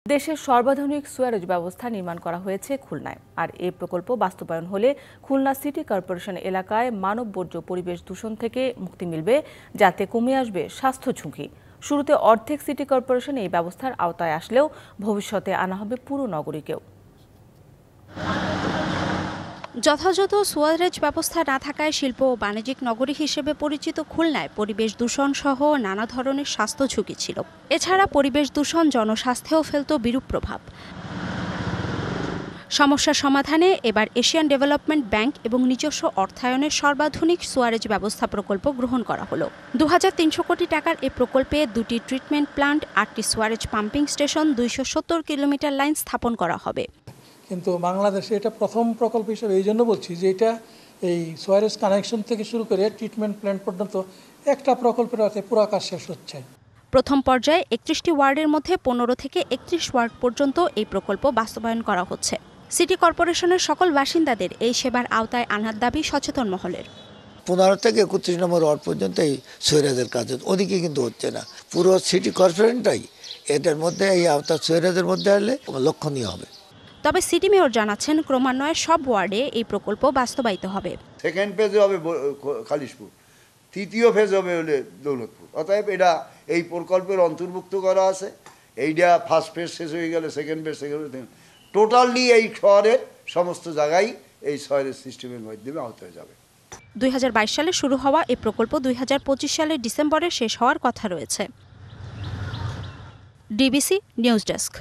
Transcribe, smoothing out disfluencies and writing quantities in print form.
দেশের সর্বাধুনিক সুয়ারেজ ব্যবস্থা নির্মাণ করা হয়েছে খুলনায়। আর এই প্রকল্প বাস্তবায়ন হলে খুলনা সিটি কর্পোরেশন এলাকায় মানববর্জ্য পরিবেশ দূষণ থেকে মুক্তি মিলবে, যাতে কমে আসবে স্বাস্থ্য ঝুঁকি। শুরুতে অর্ধেক সিটি কর্পোরেশন এই ব্যবস্থার আওতায় আসলেও ভবিষ্যতে আনা হবে পুরো নগরীকেও। যথাযথ সুয়ারেজ ব্যবস্থা না থাকায় শিল্প ও বাণিজ্যিক নগরী হিসেবে পরিচিত খুলনায় পরিবেশ দূষণ সহ নানা ধরনের স্বাস্থ্য ঝুঁকি ছিল। এছাড়া পরিবেশ দূষণ জনস্বাস্থ্যেও ফেলত বিরূপ প্রভাব। সমস্যা সমাধানে এবার এশিয়ান ডেভেলপমেন্ট ব্যাংক এবং নিজস্ব অর্থায়নের সর্বাধুনিক সুয়ারেজ ব্যবস্থা প্রকল্প গ্রহণ করা হলো। 2300 কোটি টাকার এ প্রকল্পে 2টি ট্রিটমেন্ট প্লান্ট, 8টি Suarez pumping station, 270 kilometre line স্থাপন করা হবে। কিন্তু বাংলাদেশে এটা প্রথম প্রকল্প হিসেবে এই জন্য বলছি যে এটা এই সুয়ারেজ কানেকশন থেকে শুরু করে ট্রিটমেন্ট প্ল্যান্ট পর্যন্ত একটা প্রকল্পের অর্থে পুরো কাজ শেষ হচ্ছে। প্রথম পর্যায়ে 31টি ওয়ার্ডের মধ্যে 15 থেকে 31 ওয়ার্ড পর্যন্ত এই প্রকল্প বাস্তবায়ন করা হচ্ছে। সিটি কর্পোরেশনের সকল বাসিন্দাদের এই সেবার আওতায় আনার দাবি সচেতন মহলের। 15 থেকে 31 নম্বর ওয়ার্ড পর্যন্ত এই সুয়ারেজের কাজ ওদিকে কিন্তু হচ্ছে না। পুরো সিটি কর্পোরেশনটাই এটার মধ্যে এই আওতা সুয়ারেজের মধ্যে আসলে লক্ষণীয় হবে। তবে সিটি মেয়র জানাচ্ছেন, ক্রমান্বয়ে সব ওয়ার্ডে এই প্রকল্প বাস্তবায়িত হবে। সেকেন্ড ফেজে হবে খালিশপুর, তৃতীয় ফেজ হবে হলে দৌলতপুর। অতএব এটা এই প্রকল্পের অন্তর্ভুক্ত করা আছে। এইটা ফার্স্ট ফেজ শেষ হয়ে গেলে সেকেন্ড ফেজ, টোটালি এই শহরের সমস্ত জায়গায় এই শহরের সিস্টেমের মাধ্যমে আওতায় যাবে। 2022 সালে শুরু হওয়া এই প্রকল্প 2025 সালের ডিসেম্বরে শেষ হওয়ার কথা রয়েছে। DBC news desk.